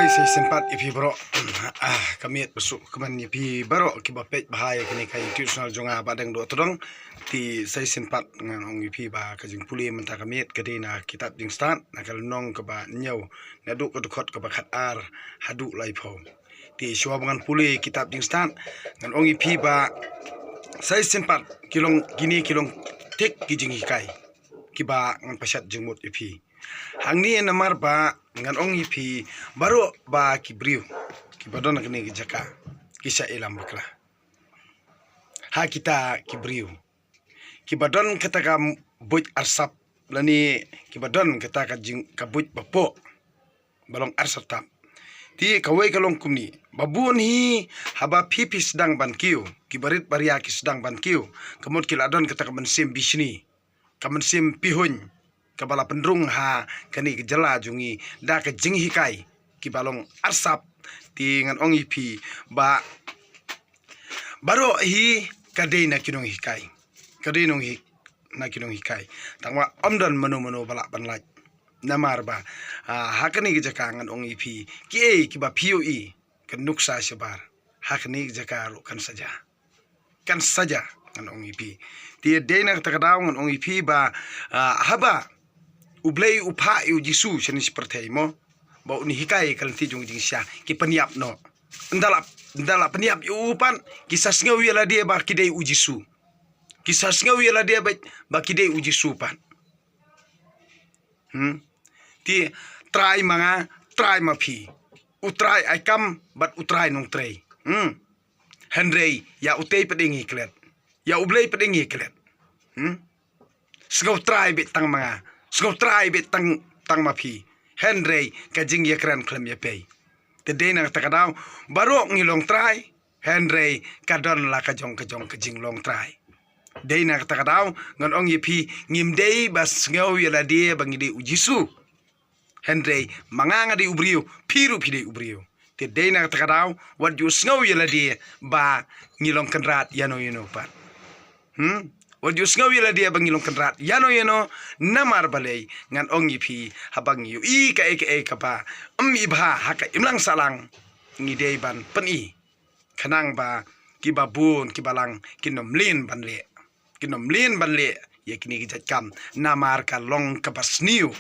Oi saya sempat ipi bro kami besuk keman ipi bro kibapet bahaya kini kai institutional jonga badang do todong ti saya sempat ngang ipi ba kajing puli menta kami kedina kitab jing start nakal nong ke ba nyau nadu ko dukot ke ba khat ar hadu lai pho ti shwa bangan puli kitab jing start ngan ong ipi ba saya sempat kilong gini kilong tek kijing hikai kiba ngan pasat jengmut ipi hang ni namar ba ngan ong ipi baru ba kibriu kibadon kini jaka kisah ilam bakla ha kita kibriu kibadon kata ka buj arsap lani kibadon kata ka jing kabuj bapo balong arsap tap ti kawai kalong kumni babun hi haba pipi sedang ban kiu kibarit baria ki sedang ban kiu kemut kiladon kata ka mensim bisni ka mensim pihun kabala pendrung ha kani gejala jungi da ke jing hikai ki balong arsap ti ngan ong ipi ba baro hi kadei na kinong hikai kadei nong hi na kinong hikai tangwa omdan mano bala banlaj namar ba ha kani gejaka ngan ong ipi ki ki ba POE kan nuksa sebar ha kani gejaka ro kan saja ngan ong ipi ti deina takadaw ngan ong ipi ba haba ublay upha yu jisu chani seperti mo ba uni hikai kalanti jung jing sya ki peniap no ndala peniap yu upan kisah ngau yela dia ba kidai ujisu kisah ngau yela dia ba kidai ujisu pan ti try ma phi utrai ai kam bat utrai nong trai henrei ya utei peding hiklet ya ublay peding hiklet sgau try bit tang mga sgau try bit tang mapi henrei kajing ya kran klem ya pay tedei na takadaw baro ngilong try henrei kadon la kajong kajing long try dei na takadaw ngon ong yipi ngimdei bas ngau ya la dia bangide ujisu henrei manganga di ubriu piru pide ubriu tedei na takadaw wat yu ngau ya la dia ba ngilong kenrat yano pat Wajus ngau yela dia bangilong kenrat yano namar balai ngan ong ipi habang yu I ka pa ibha haka imlang salang ngidei ban peni kanang ba kibabun kibalang kinom lin ban le ya kini kijat kam namar kalong kabasniu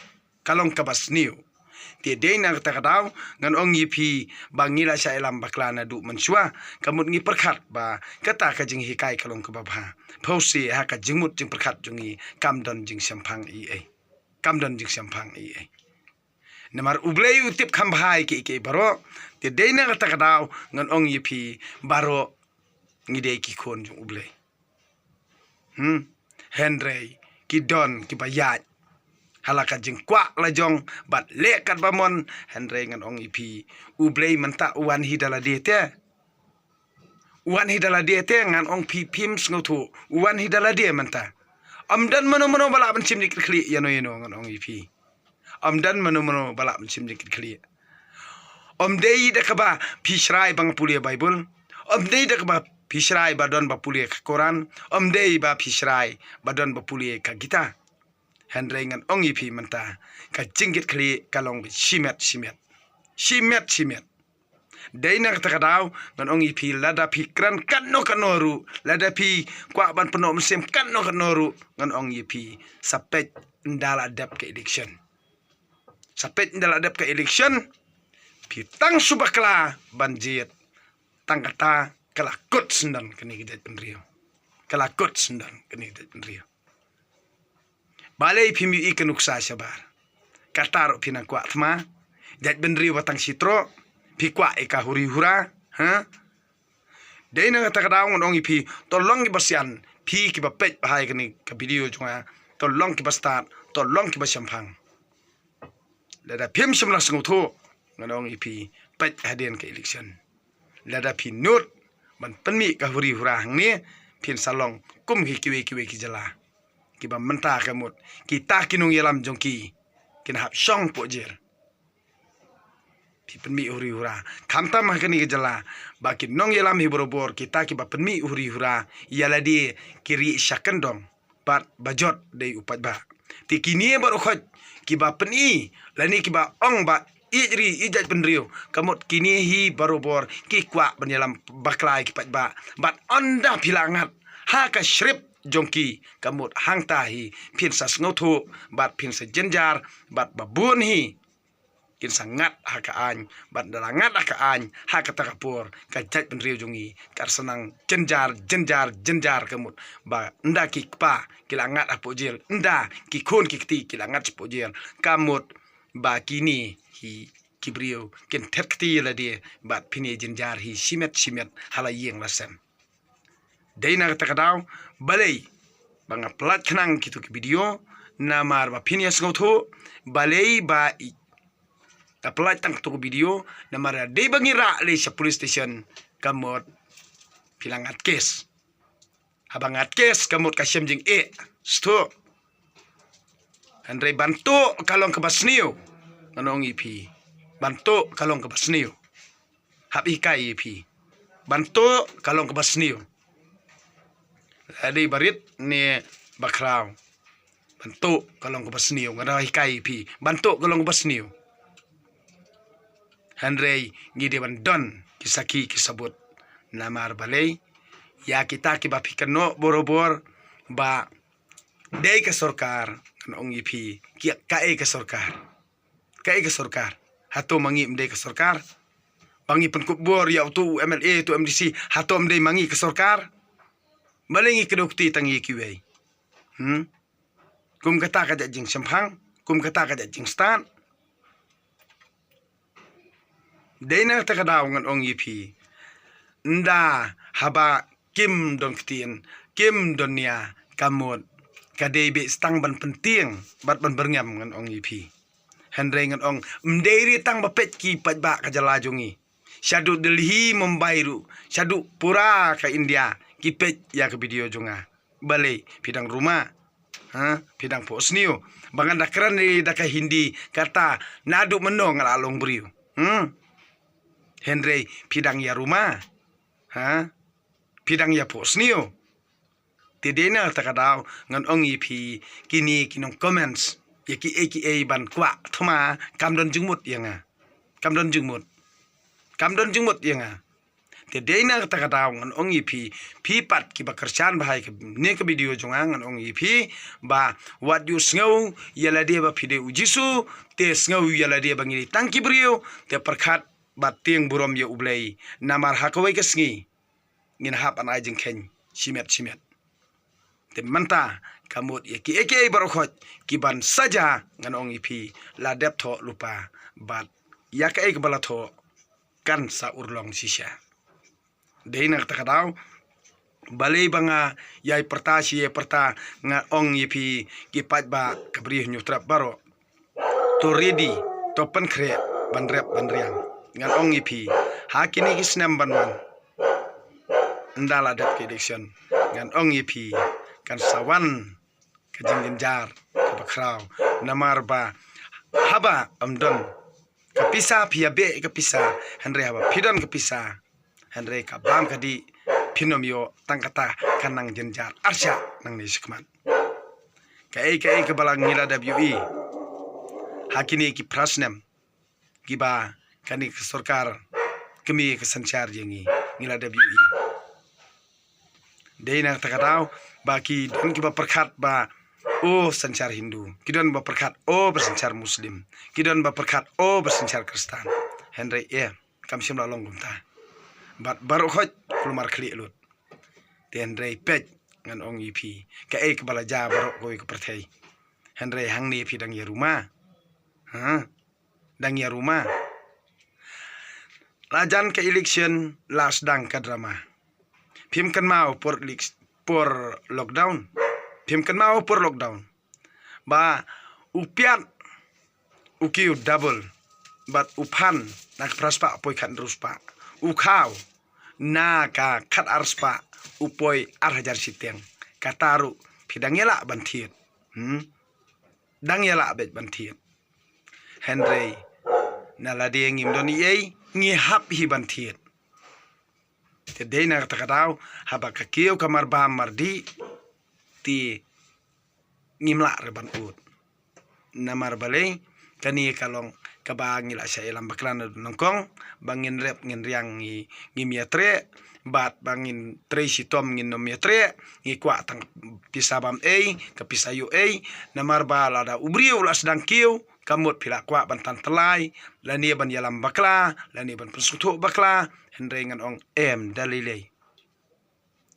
ti dei na takadaw ngan ong ipi bangila sa ilam baklana du mensua kamut ngi perkhat ba kata ka jing hikai kalong kababha phausi ha ka jingmut jing perkhat jungi kamdon jing sampang I namar ublei utip khambhai ki baro ti dei na takadaw ngan ong ipi baro ngidei ki khon jung ublei henrei ki don ki bayat halaka jing kwa lajong bat lekat bamon henrei ngan ong ipi ublei menta uan hidala diete ngan ong pi pim sngotu uan hidala dia menta amdan mano bala ban simdik kli yano ngan ong ipi amdan mano bala ban simdik kli omdei da kaba pishrai bang pulia bible omdei da kaba pishrai badon ba pulia Quran omdei ba pishrai badon ba pulia ka gita henrei ngan ong ipi menta ka jinggit kli kalong simet dei na takadaw ngan ong ipi lada pikran kanoru lada pi kwa ban penom sem kanoru ngan ong ipi sapet ndala dap ke election pi tang subakla banjit tang kata kalakut sendan kini gidat penrio balai pimi ikan uksa sabar katar pinang kwa thma dat benri watang sitro pi kwa eka huri hura dei na takadaw ngong ipi tolong ibasyan pi ki bapet bahai kani ka video junga tolong ki bastat tolong ki basampang lada pim simlang sengutho ngong ipi pet hadien ke election lada pi nut ban penmi ka huri hura hangni pin salong kum ki ki jala kiba menta kamut kita kinung yelam jongki kin hap song pojir pi penmi huri hura kamta mah kani gejala bakin nong yelam hiborobor kita kiba penmi huri hura yala di kiri syakendong bat bajot dei upat ba ti kini baru khot kiba peni lani kiba ong ba ijri ijat penriu kamot kini hi barobor ki kwa penyalam baklai ki patba bat onda pilangat ha ka shrip jongki kamot hangta hi pin sa snotho bat pin sa jenjar bat babun hi kin sangat ha ka an bat dalangat ha ka an ha ka takapur ka jat penriu jongi kar senang jenjar kamot ba nda ki pa kilangat apo jil nda ki khon ki kti kilangat apo jil kamot ba kini hi kibrio ken tetkti la dia bat pini jenjar hi simet hala yeng lasem deina takadaw balei banga plat khnang kitu ki video namar ba pini asngotho balei ba apply tang to video namara de bangira le sa police station kamot pilangat kes habangat kes kamot kasyam jing sto andre bantu kalong ke basniu nanong ipi bantu kalong ke basniu habi kai ipi bantu kalong ke basniu adi barit ni bakraw bantu kalong ke basniu ngada hikai ipi bantu kalong ke basniu Henry ngidewan don kisaki kisabut namar balai ya kita kiba pikano borobor ba dei ke sorkar nong ipi kia kae ke sorkar hato mangi mdei ke sorkar bangi penkubor ya tu MLA tu MDC hato mdei mangi ke sorkar balengi kedokti tangi kiwei kum kata ka jing sempang kum kata ka jing stan Deina takadaw ngan ong ipi nda haba kim don ktien kim donia kamot kadebe stang ban penting bat ban berngam ngan ong ipi Henry ngan ong mderi tang bapet ki patba ka jalajongi syadu Delhi Mumbai ru syadu pura ka India ki pet ya ke video jonga bale pidang rumah pidang posniu bangan dakran ni daka Hindi kata nadu menong along briu Henry pidang ya rumah pidang ya posniu tidena takadaw ngan ong ipi kini kinong comments yaki aka ban kwa thoma kamdon jungmut yanga kamdon jungmut yanga tidena takadaw ngan ong ipi pipat ki bakarchan bahai ke ne ke video jonga ngan ong ipi ba what you snow yala dia ba pide ujisu te snow yala dia bangini tangki brio te perkhat bating burom ya ublay namar hakawai kesngi ngin hap an ajeng ken simet te manta kamut ya ki eke barokot kiban saja nganong ipi ladep tho lupa bat ya ka ek balatho kan sa urlong sisya deina takadaw balay banga yai perta si perta nga ong ipi kipat ba kabri nyutrap baro to ready to pen kre banriang ngan ong ipi hakini kisnam banwan ndala dat prediction ngan ong ipi kan sawan kajingjar kabakraw namar ba haba amdon kapisa piabe kapisa Henry haba pidon kapisa Henry kabam kadi pinomio tangkata kanang jenjar arsya nang ni sikman kai kebalang ngila WE hakini ki prasnem giba kani ke sorkar kemi ke sanchar jengi ngila WE deina takataw baki don kiba perkhat ba sanchar Hindu kidon ba perkhat bersanchar Muslim kidon ba perkhat bersanchar Kristen Henry kamsim la long gumta bat baru khoj kulumar khli lut Henry pej ngan ong ipi ka ke balaja baru koi ke perthai Henry hangni ipi dang ya rumah dang ya rumah Rajan ke election last dang ka drama. Pim kan mau por lockdown. Ba upiat ukiu double. Bat upan nak praspa poi kan ruspa. Ukau na ka kat arspa upoi arhajar siteng. Kataru pidang yala bantiet. Dang yala bet bantiet. Henry naladi ngim doni ngi hap hi bantiet te deina takadaw haba kakiyo kamar ba mardi ti ngimla reban ut namar balay kani kalong kaba ngila saya lam baklan nongkong bangin rep ngin riang ngi miatre bat bangin Tracy Tom ngin no miatre ngi kwa tang pisabam ke pisayu namar ba lada ubriu la sedang kiu kamut pila kwa bantan telai lani ban yalam bakla lani ban pensutu bakla hendrengan ong dalilei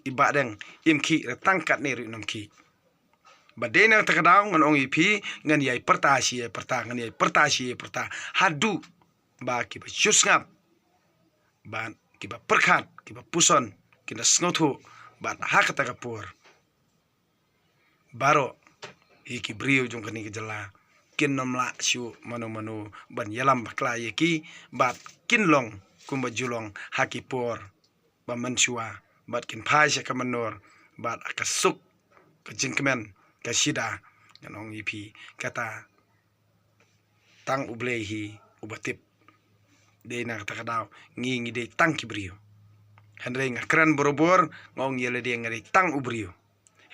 ibadeng imki retangkat ne ri nomki badena takadaw ngan ong ipi ngan yai pertasi ngan yai pertasi hadu ba ki ba syusngap ban ki ba perkhat ki ba puson kina sngotu ba hakata kapur baro iki brio jong kani jela kin nomla syu manu ban yalam bakla yeki bat kinlong kumba julong hakipor ba mansua bat kin phai ka manor bat akasuk ka jingkmen ka shida nganong ipi kata tang ublehi ubatip de na kata kadaw ngi de tang kibrio henre ngakran borobor ngong yele de ngari tang ubrio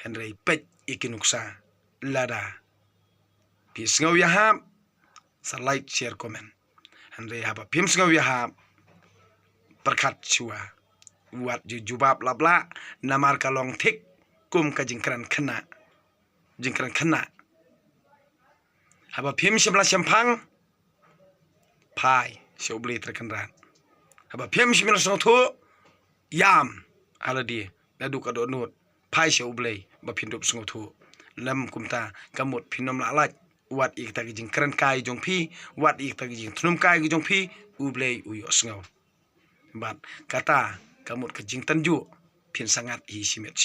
henre pet ikinuksa lada pis ngaw yaham sa like share comment henre haba pim ngaw yaham perkat chua wat jubab labla namar kalong tik kum ka jingkran khana haba phim shimla shampang pai shobli terkenran haba phim shimla sotho yam aladi nadu ka do not pai shobli ba phindup sngothu lam kumta kamut phinom la laj wat ik ta jingkran kai jongphi wat ik ta jing thnum kai jongphi ublei uyo sngaw bat kata kamut ka jing tanju phin sangat hi simet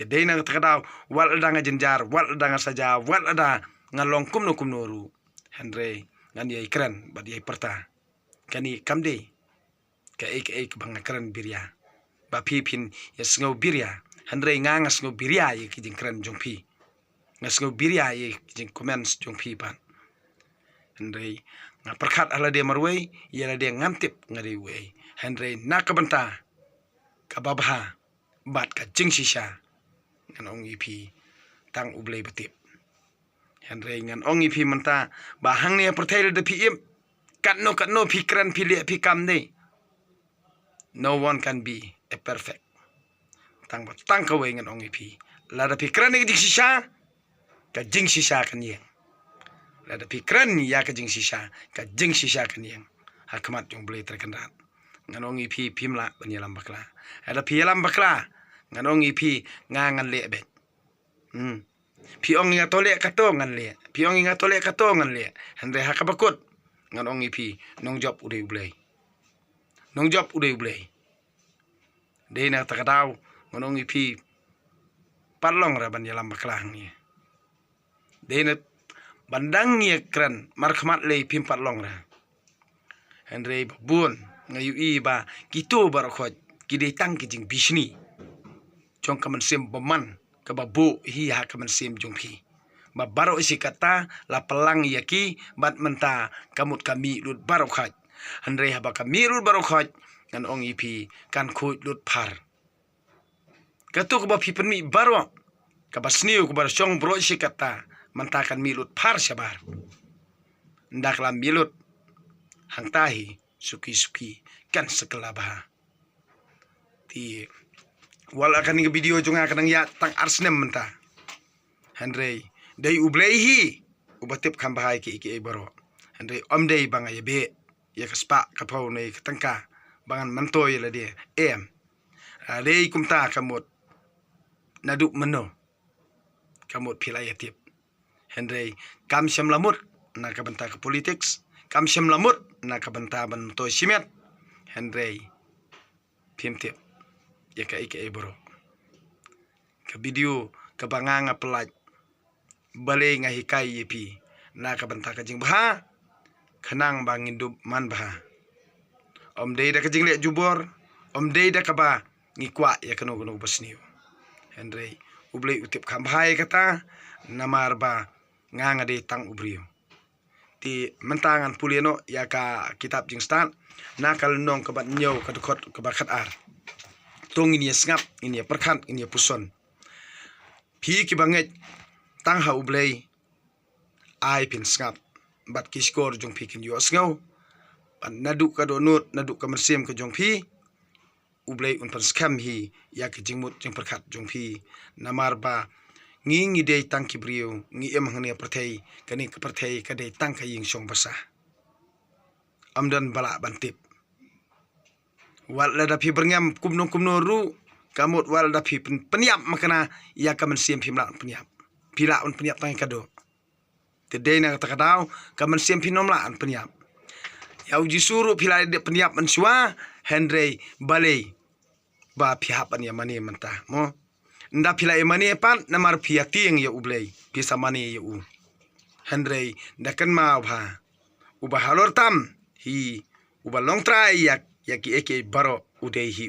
Tedei na takadaw wal ada nga jenjar wal ada nga saja wal ada ngalong kumnoru Henry ngan yai kran bad yai perta kani kamde ka ek bang kran birya ba phin ya sngaw birya Henry nga sngaw birya ye kijing kran jongpi nga sngaw birya ye kijing comments jongpi pan Henry nga perkhat ala de marway yala de ngamtip ngari we Henry nakabanta kababha bat ka jing shisha ngan ong ipi tang ublei batip Henry ngan ong ipi menta bahang ne pertel de pim katno pikran pili pikam ne no one can be a perfect tang kawe ngan ong ipi lada pikran ne jing shisha ka jing shisha kan yeng lada pikran ya ka jing shisha kan yeng hakmat jong blei terkendat ngan ong ipi pimla banyalam bakla ada pialam bakla nganong ipi ngan le bet pi ong nga tole kato ngan le hande hakabakut nganong ipi nong job udai ublei de na takadaw nganong ipi palong ra ban yalam baklang ni de na bandang ye kran markhmat le pim palong ra hande bun ngayu i ba kitu barakhot kidei tang kijing bisni jong kaman sim boman ka babu hi ha kaman sim jong phi ba baro isi kata la pelang yaki bat menta kamut kami lut baro khat andre haba kami lut baro khat ngan ong ipi kan khut lut phar katu ka ba phi penmi baro ka basniu ka bar song bro isi kata menta kan mi lut phar sabar ndak la milut hang tahi suki kan sekelabah ti wala kan nga video junga kanang ya tang arsnem menta Henry dai ubleihi ubatip kan bahai ki baro Henry omdei banga yebe ya kaspa kapau nei katangka bangan mantoy la dia dei kumta kamut naduk meno kamut pila yatip Henry kam syam lamut na kabanta ka politics kam syam lamut na kabanta ban to simet Henry pimtip ya ka bro ka video ka banganga pelaj bale nga hikai yepi na ka banta ka jing baha khanang bangin dub man baha om dei da ka jing le jubor om dei da ka ba ngikwa ya kano basniu Henry ublei utip kham bahai kata namar ba nga de tang ubrio ti mentangan puliano ya ka kitab jing stan na kal nong ka bat nyau ka dukot ka ba khat ar tong ini ngap ini perkhan ini puson phi ki banget tang ha ublei ai pin ngap bat ki skor jong phi kin yo asngau pan naduk ka donut naduk ka mersim ka jong phi ublei un pan skam hi ya ki jingmut jing perkhat jong phi namar ba ngi dei tang ki brio ngi em hangni perthei kani ka perthei ka dei tang ka ying song basa amdan bala bantip wal da phi berngam kumno ru kamut wal da phi penyap makana ya ka mensim phi mla penyap pila un penyap tang ka do te dei na ta kadau ka mensim phi nomla an penyap ya uji suru pila de penyap mensua Henry balei ba pihak an ya mani mentah mo nda pila e mani pan namar pia tieng ya ublei pisa mani ya u Henry nda kan ma bha uba halor tam hi uba long try ya ki eke baro udei hi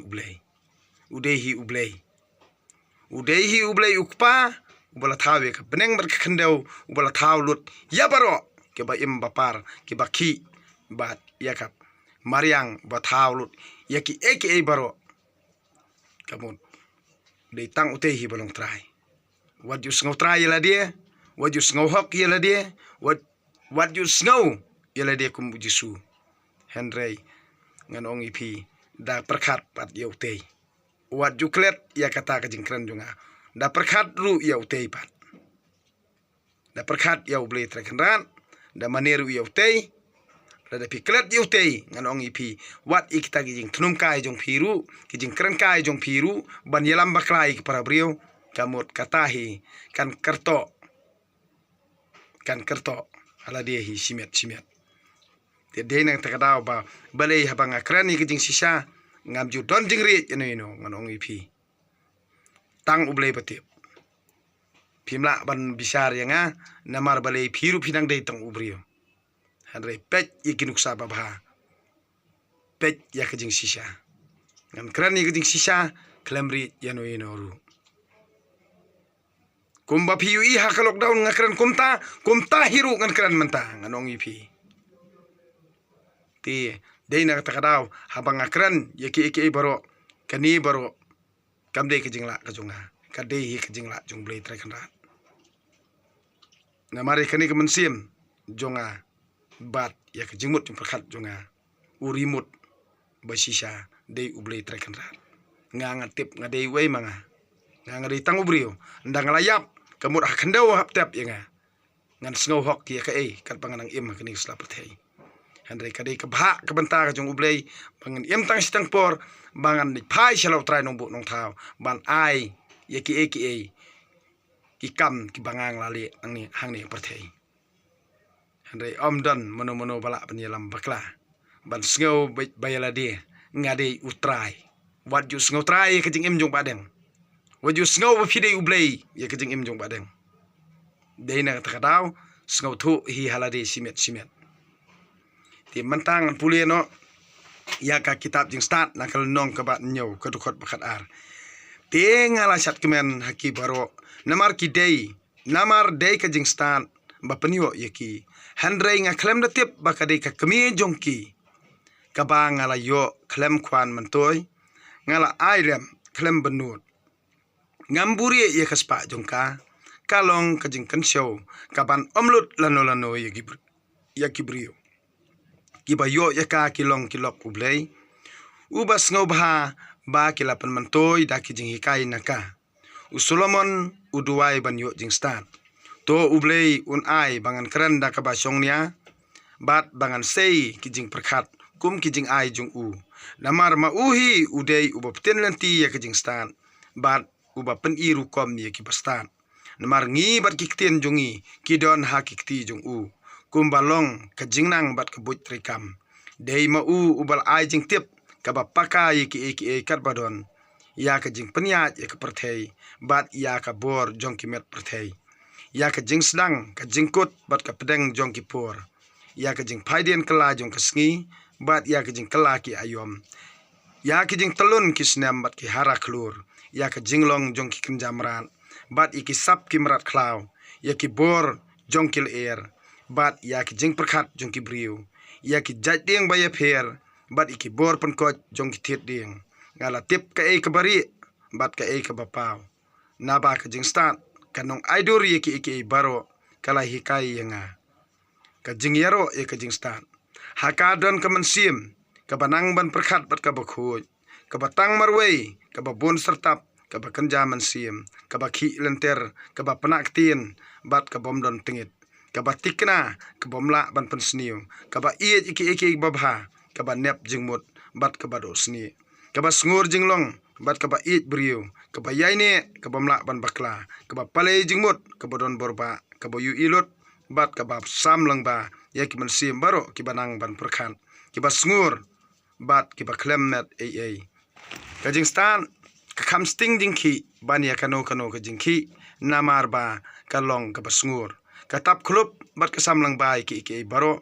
ublei ukpa ubala thawe ka beneng bar khandeu ubala thaw lut ya baro ke ba im bapar ke ba khi bat ya kap mariang ba thaw lut ya ki eke baro kamun dei tang utei hi balong try what you snow try la dia what you snow hok ya la dia what you snow ya la dia kum jisu Henry ngan ong ipi da perkhat pat ya utei what you klet ya kata ka jingkran junga da perkhat ru ya utei pat da perkhat ya ublei trekran da maneru ya utei da piklet ya utei ngan ong ipi wat ikta jing thnum kai jong phiru ki jing kran kai jong phiru ban yelam baklai ki para brio kamut katahi kan kerto ala dia hi simet te dei nang takadaw ba balei habang akrani ki jing sisa ngam ju don jing ri ino ngan ong ipi tang ublei batip pimla ban bisar yanga namar balei phiru phinang dei tang ubrio Henry pet ikinuk sa babha pet ya ka jing sisa ngam krani ka jing sisa klemri ino ru kumba phiu i ha ka lockdown ngakran kumta hiru ngan kran menta ngan ong ipi ti dei na takadaw habang akran yaki eke baro kani baro kamde ke jingla ka junga kade hi ke jingla jung blei tra kan rat na mari kani ke mensim jonga bat ya ke jingmut jung perkhat jonga urimut basisa dei ublei tra kan rat nga tip nga dei wei manga nga dei tang ubrio ndang layap kamut hakandau hap tap yanga ngan snow hok ya ka kat panganang im kani slapathei Henry kadai ka bha ka banta ka jong ublei bangan yem tang sitang por bangan ni phai shalau trai nong bu nong thau ban ai ye ki ki kam ki bangang lali angni hangni perthei Henry omdan mono bala penyelam bakla ban sngo bayala dia ngade utrai wat ju sngo trai ka jing im jong badeng wat ju sngo ba phidei ublei ye ka jing im jong badeng deina ta kadaw sngo thu hi halade simet ti mentang pulieno ya ka kitab jing start nakal nong ka ba nyo ka dukot bakat ar te ngala sat kemen haki baro namar dei ka jing start ba penyo yaki Henry nga klem da tip ba ka dei ka kemi jongki ka ba ngala yo klem kwan mantoy ngala airem klem benut ngamburi ye ka spa jongka kalong ka jing kan show ka ban omlut lano yaki brio kiba yo yaka kilong kilok ublei ubas ngobha ba kilapan mantoy da ki jing hikai naka usolomon uduai ban yo jing stan to ublei un ai bangan kran da ka ba songnya bat bangan sei ki jing perkhat kum ki jing ai jung u namar ma uhi udei uba pten lanti ya ki jing stan bat uba pen iru kom ya ki bastan namar ngi bat ki kten jungi ki don ha ki kti jung u kumbalong ka jingnang bat ka buj trikam dei ma ubal ai jing tip ka ba paka ki kat badon ya ka jing penya ya ka perthei bat ya ka bor jong ki met perthei ya ka jing sdang ka jingkut bat ka pedeng jong ki por ya ka jing phaiden kala jong ka sngi bat ya ka jing kala ki ayom ya ka jing talun ki snam bat ki hara khlur ya ka jinglong jong ki kinjamran bat iki sap ki mrat khlaw ya ki bor jong kil air bat ya ki jing perkhat jong ki briu ya ki jaj ding ba ya pher bat iki bor pen ko jong ki thet ding ngala tip ka ka bari bat ka ka bapaw na ba ka jing start kanong idor ye ki baro kala hikai yanga ka jing yaro ye ka jing stan haka don ka man sim ka banang ban perkhat bat ka bakhoj ka batang marwei ka ba bon sertap ka ba kanja man sim ka ba khi lenter ka ba panak tin bat ka bom don tingit ka ba tikna ka bomla ban pen sniu ka ba ie iki ba bha ka ba nep jingmut bat ka ba do sni ka ba sngur jinglong bat ka ba it briu ka ba yaine ka bomla ban bakla ka ba pale jingmut ka ba don borba ka ba yu ilot bat ka ba sam lang ba ya ki man sim baro ki banang ban perkhan ki ba sngur bat ki ba klemmet ai ka jing stan ka kham sting ding khi ban ya kano ka jing khi namar ba ka long ka ba sngur ka tap khlup bat ka sam lang ba ki baro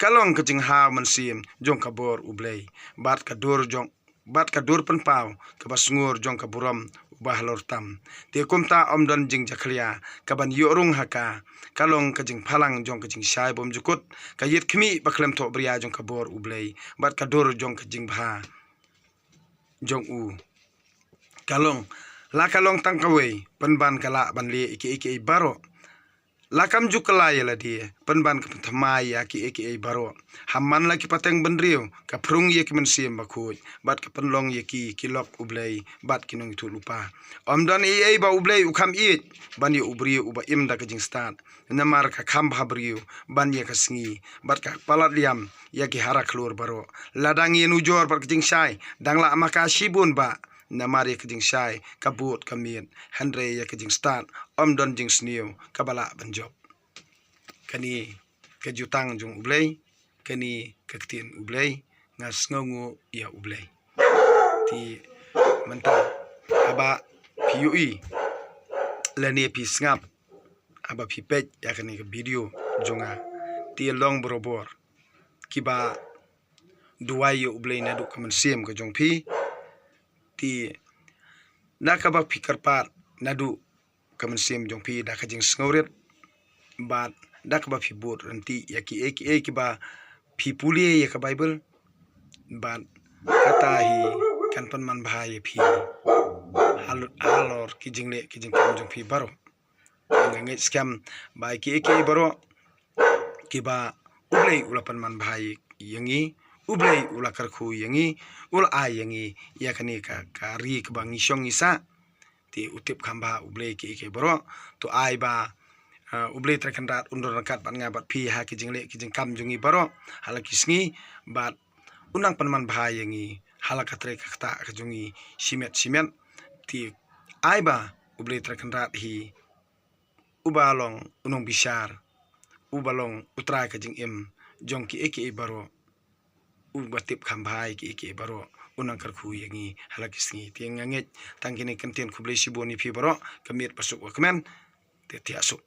kalong ka jing ha man sim jong ka bor ublei bat ka dur pen pau ka ba sngur jong ka buram ubah lor tam te kumta omdon jing jakhlia ka ban yorung haka kalong ka jing phalang jong ka jing shai bom jukut ka yit khmi baklem tho bria jong ka bor ublei bat ka dur jong ka jing bha jong u kalong la kalong tang kawei penban kala ban le iki baro lakam jukala yela dia penban ka thamai ya ki baro hamman la ki pateng benriu ka prung ye ki men sim bakhuj bat ka penlong ye ki kilok ublei bat ki nong tu lupa omdan ba ublei ukham it ban ye ubri uba imda ka jing stat namar ka kham bhabriu ban ye ka singi bat ka palat liam ya ki hara klur baro ladang ye nujor bar ka jing sai dangla amaka shibun ba namari ka jing shai kabut kamien handre ya ka jing stan omdon jing sniu kabala banjob kani ka jutang jung ublei kani ka ktin ublei ngas ngongu ya ublei ti manta aba piui lani pi snap aba pi pej ya kani ka video jonga ti long borobor kiba duai ya ublei na du kaman sim ka jong pi ti nakaba pikar pat nadu kaman sim jong pi da ka jing sngoret bat dakaba pi bot ranti yaki eki ba pi pulie ya ka bible bat kata hi kan pan man bhai pi halor ki jing kam jong pi baro ngai scam ba eki baro ki ba ublei ulapan man bhai yangi ublei ula karkhu yangi ul a yangi yakani ka ri ka bangi shong isa ti utip khamba ublei ki baro to ai ba ublei trakandat undor rakat ban ngabat pi ha ki jing kam jungi baro halaki sngi bat unang panman bha yangi halaka tre kakta ka jungi simet ti ai ba ublei trakandat hi ubalong unong bisar ubalong utrai ka jing im jong ki baro ubatip khambai ki baro unang karkhu yangi halaki sngi ti nganget tangkini kenten khublei siboni pi baro kamit pasuk wa kemen te tiasuk